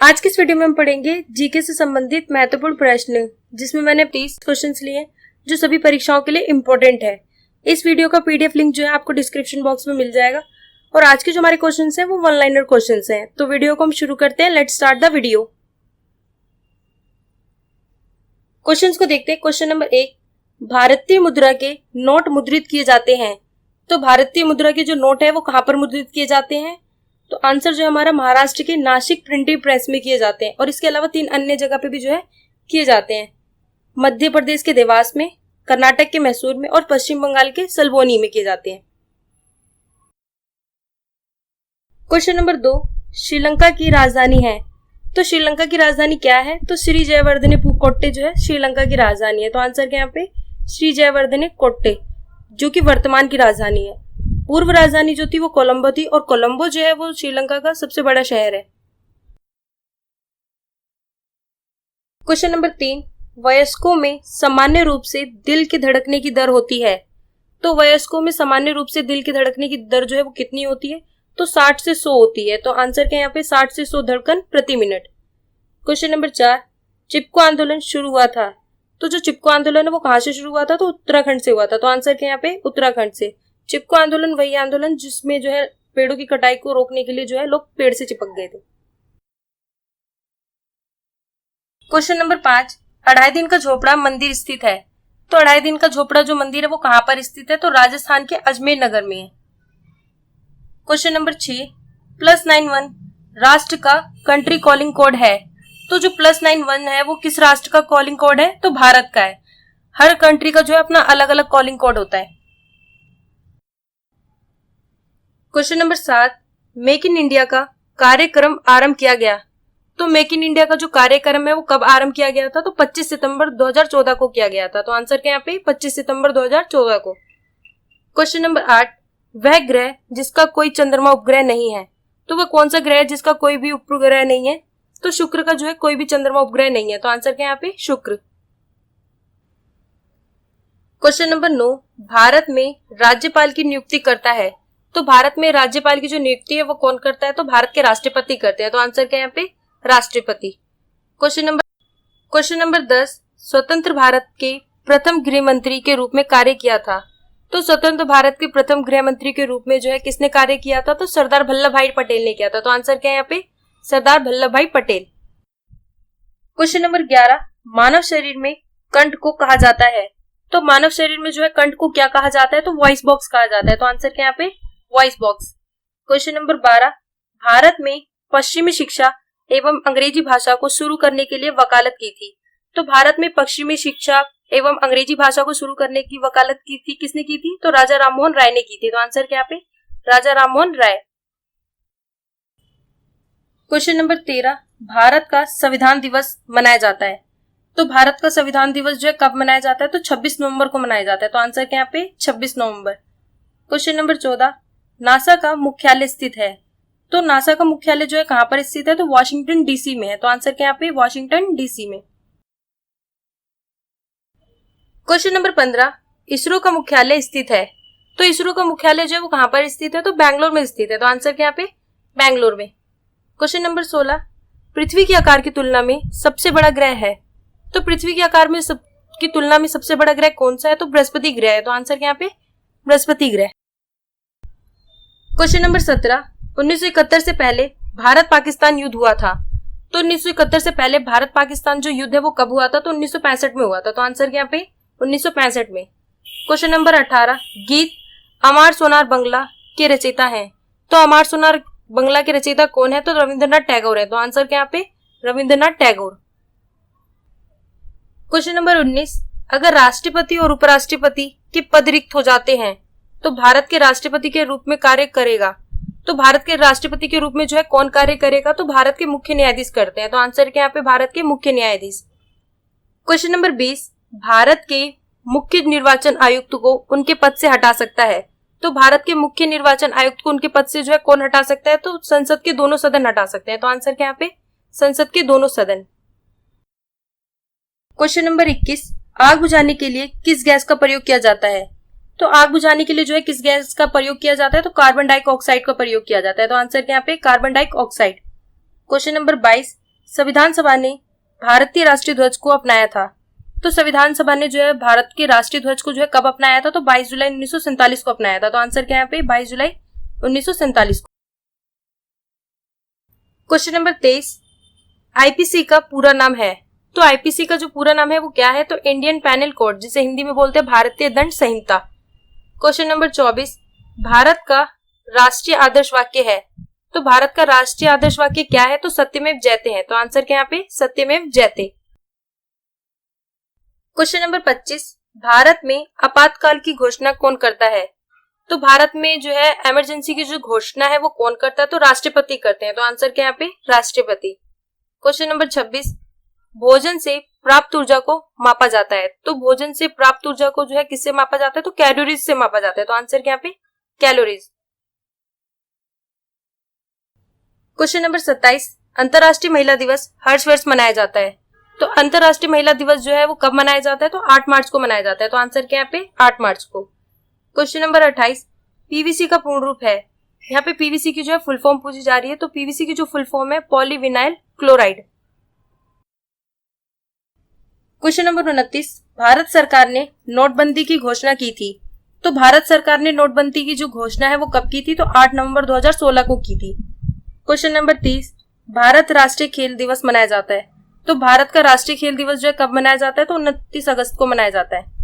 आज की इस वीडियो में हम पढ़ेंगे जीके से संबंधित महत्वपूर्ण प्रश्न, जिसमें मैंने 30 क्वेश्चंस लिए जो सभी परीक्षाओं के लिए इम्पोर्टेंट है। इस वीडियो का पीडीएफ लिंक जो है आपको डिस्क्रिप्शन बॉक्स में मिल जाएगा। और आज के जो हमारे क्वेश्चंस हैं वो वन लाइनर क्वेश्चंस हैं। तो वीडियो को हम शुरू करते हैं। Let's start the video. Questions को देखते हैं। क्वेश्चन नंबर 1, भारतीय मुद्रा के नोट मुद्रित किए जाते हैं। तो भारतीय मुद्रा के जो नोट है वो कहाँ पर मुद्रित किए जाते हैं? तो आंसर जो है हमारा महाराष्ट्र के नासिक प्रिंटिंग प्रेस में किए जाते हैं। और इसके अलावा 3 अन्य जगह पे भी जो है किए जाते हैं। मध्य प्रदेश के देवास में, कर्नाटक के मैसूर में और पश्चिम बंगाल के सल्बोनी में किए जाते हैं। क्वेश्चन नंबर 2, श्रीलंका की राजधानी है। तो श्रीलंका की राजधानी क्या है? तो श्री जयवर्धने कोट्टे जो है श्रीलंका की राजधानी है। तो आंसर क्या यहाँ पे श्री जयवर्धने कोट्टे, जो कि वर्तमान की राजधानी है। पूर्व राजधानी जो थी वो कोलंबो थी, और कोलंबो जो है वो श्रीलंका का सबसे बड़ा शहर है। क्वेश्चन नंबर 3, वयस्कों में सामान्य रूप से दिल के धड़कने की दर होती है। तो वयस्कों में सामान्य रूप से दिल के धड़कने की दर जो है वो कितनी होती है? तो 60 से 100 होती है। तो आंसर क्या यहाँ पे 60 से 100 धड़कन प्रति मिनट। क्वेश्चन नंबर 4, चिपको आंदोलन शुरू हुआ था। तो जो चिपको आंदोलन है वो कहाँ से शुरू हुआ था? तो उत्तराखंड से हुआ था। तो आंसर क्या यहाँ पे उत्तराखंड से। चिपको आंदोलन वही आंदोलन जिसमें जो है पेड़ों की कटाई को रोकने के लिए जो है लोग पेड़ से चिपक गए थे। क्वेश्चन नंबर 5, अढ़ाई दिन का झोपड़ा मंदिर स्थित है। तो अढ़ाई दिन का झोपड़ा जो मंदिर है वो कहाँ पर स्थित है? तो राजस्थान के अजमेर नगर में है। क्वेश्चन नंबर 6, +91 राष्ट्र का कंट्री कॉलिंग कोड है। तो जो +91 है वो किस राष्ट्र का कॉलिंग कोड है? तो भारत का है। हर कंट्री का जो है अपना अलग अलग कॉलिंग कोड होता है। Question number 7, make in India का कार्यक्रम आरंभ किया गया। तो मेक इन इंडिया का जो कार्यक्रम है वो कब आरंभ किया गया था? तो 25 सितंबर 2014 को किया गया था। तो आंसर क्या यहाँ पे 25 सितंबर 2014 को। क्वेश्चन नंबर 8, वह ग्रह जिसका कोई चंद्रमा उपग्रह नहीं है। तो वह कौन सा ग्रह है जिसका कोई भी उपग्रह नहीं है? तो शुक्र का जो है कोई भी चंद्रमा उपग्रह नहीं है। तो आंसर क्या यहाँ पे शुक्र। क्वेश्चन नंबर 9, भारत में राज्यपाल की नियुक्ति करता है। तो भारत में राज्यपाल की जो नियुक्ति है वो कौन करता है? तो भारत के राष्ट्रपति करते हैं। तो आंसर क्या है यहाँ पे राष्ट्रपति। क्वेश्चन नंबर 10, स्वतंत्र भारत के प्रथम गृह मंत्री के रूप में कार्य किया था। तो स्वतंत्र भारत के प्रथम गृह मंत्री के रूप में जो है किसने कार्य किया था? तो सरदार वल्लभ भाई पटेल ने किया था। तो आंसर क्या है यहाँ पे सरदार वल्लभ भाई पटेल। क्वेश्चन नंबर 11, मानव शरीर में कंठ को कहा जाता है। तो मानव शरीर में जो है कंठ को क्या कहा जाता है? तो वॉइस बॉक्स कहा जाता है। तो आंसर क्या यहाँ पे voice box. Question number 12, Bharat में पश्चिमी शिक्षा एवं अंग्रेजी भाषा को शुरू करने के लिए वकालत की थी। तो भारत में पश्चिमी शिक्षा एवं अंग्रेजी भाषा को शुरू करने की वकालत की थी, किसने की थी? तो राजा राममोहन राय ने की थी। तो आंसर क्या पे राजा राममोहन राय। क्वेश्चन नंबर 13, भारत का संविधान दिवस मनाया जाता है। तो भारत का संविधान दिवस जो है कब मनाया जाता है? तो 26 नवंबर को मनाया जाता है। तो आंसर क्या पे 26 नवंबर। क्वेश्चन नंबर 14, नासा का मुख्यालय स्थित है। तो नासा का मुख्यालय जो है कहां पर स्थित है? तो वॉशिंगटन डीसी में है। तो आंसर क्या पे वॉशिंगटन डीसी में। क्वेश्चन नंबर 15, इसरो का मुख्यालय स्थित है। तो इसरो का मुख्यालय जो है वो कहां पर स्थित है? तो बैंगलोर में स्थित है। तो आंसर क्या पे बैंगलोर में। क्वेश्चन नंबर 16, पृथ्वी के आकार की तुलना में सबसे बड़ा ग्रह है। तो पृथ्वी के आकार में की तुलना में सबसे बड़ा ग्रह कौन सा है? तो बृहस्पति ग्रह है। तो आंसर क्या पे बृहस्पति ग्रह। क्वेश्चन नंबर 17, 1971 से पहले भारत पाकिस्तान युद्ध हुआ था। तो 1971 से पहले भारत पाकिस्तान जो युद्ध है वो कब हुआ था? तो 1965 में हुआ था। तो आंसर क्या पे 1965 में। क्वेश्चन नंबर 18, गीत अमार सोनार बंगला के रचयिता हैं। तो अमार सोनार बंगला के रचयिता कौन है? तो रविंद्रनाथ टैगोर है। तो आंसर क्या पे रविंद्रनाथ टैगोर। क्वेश्चन नंबर 19, अगर राष्ट्रपति और उपराष्ट्रपति के पद रिक्त हो जाते हैं तो भारत के राष्ट्रपति के रूप में कार्य करेगा। तो भारत के राष्ट्रपति के रूप में जो है कौन कार्य करेगा? तो भारत के मुख्य न्यायाधीश करते हैं। तो आंसर क्या यहाँ पे भारत के मुख्य न्यायाधीश। क्वेश्चन नंबर 20, भारत के मुख्य निर्वाचन आयुक्त को उनके पद से हटा सकता है। तो भारत के मुख्य निर्वाचन आयुक्त को उनके पद से जो है कौन हटा सकता है? तो संसद के दोनों सदन हटा सकते हैं। तो आंसर क्या यहाँ पे संसद के दोनों सदन। क्वेश्चन नंबर 21, आग बुझाने के लिए किस गैस का प्रयोग किया जाता है? तो आग बुझाने के लिए जो है किस गैस का प्रयोग किया जाता है? तो कार्बन डाइऑक्साइड का प्रयोग किया जाता है। तो आंसर क्या यहाँ पे कार्बन डाइऑक्साइड। क्वेश्चन नंबर 22, संविधान सभा ने भारतीय राष्ट्रीय ध्वज को अपनाया था? तो संविधान सभा ने जो है भारत के राष्ट्रीय ध्वज को जो है कब अपनाया था? तो 22 जुलाई 1947 को अपनाया था। तो आंसर क्या है यहाँ पे? 22 जुलाई 1947 को। क्वेश्चन नंबर 23, आईपीसी का पूरा नाम है? तो आईपीसी का जो पूरा नाम है वो क्या है? तो इंडियन पैनल कोड, जिसे हिंदी में बोलते हैं भारतीय दंड संहिता। क्वेश्चन नंबर 24, भारत का राष्ट्रीय आदर्श वाक्य है? तो भारत का राष्ट्रीय आदर्श वाक्य क्या है? तो सत्यमेव जयते है। तो आंसर क्या यहाँ पे? सत्यमेव जयते। क्वेश्चन नंबर 25, भारत में आपातकाल की घोषणा कौन करता है? तो भारत में जो है इमरजेंसी की जो घोषणा है वो कौन करता है? तो राष्ट्रपति करते हैं। तो आंसर क्या यहाँ पे? राष्ट्रपति। क्वेश्चन नंबर 26, भोजन से प्राप्त ऊर्जा को मापा जाता है? तो भोजन से प्राप्त ऊर्जा को जो है किससे मापा जाता है? तो कैलोरीज से मापा जाता है। तो आंसर क्या यहाँ पे? कैलोरीज। क्वेश्चन नंबर 27, अंतर्राष्ट्रीय महिला दिवस हर वर्ष मनाया जाता है? तो अंतर्राष्ट्रीय महिला दिवस जो है वो कब मनाया जाता है? तो 8 मार्च को मनाया जाता है। तो आंसर क्या यहाँ पे? 8 मार्च को। क्वेश्चन नंबर 28, पीवीसी का पूर्ण रूप है? यहाँ पे पीवीसी की जो है फुल फॉर्म पूछी जा रही है। तो पीवीसी की जो फुल फॉर्म है polyvinyl chloride. Question number 29, Bharat सरकार ने नोटबंदी की घोषणा की थी? तो भारत सरकार ने नोटबंदी की जो घोषणा है वो कब की थी? तो 8 नवंबर 2016 को की थी। क्वेश्चन नंबर 30, भारत राष्ट्रीय खेल दिवस मनाया जाता है? तो भारत का राष्ट्रीय खेल दिवस जो है कब मनाया जाता है? तो 29 अगस्त को मनाया जाता है।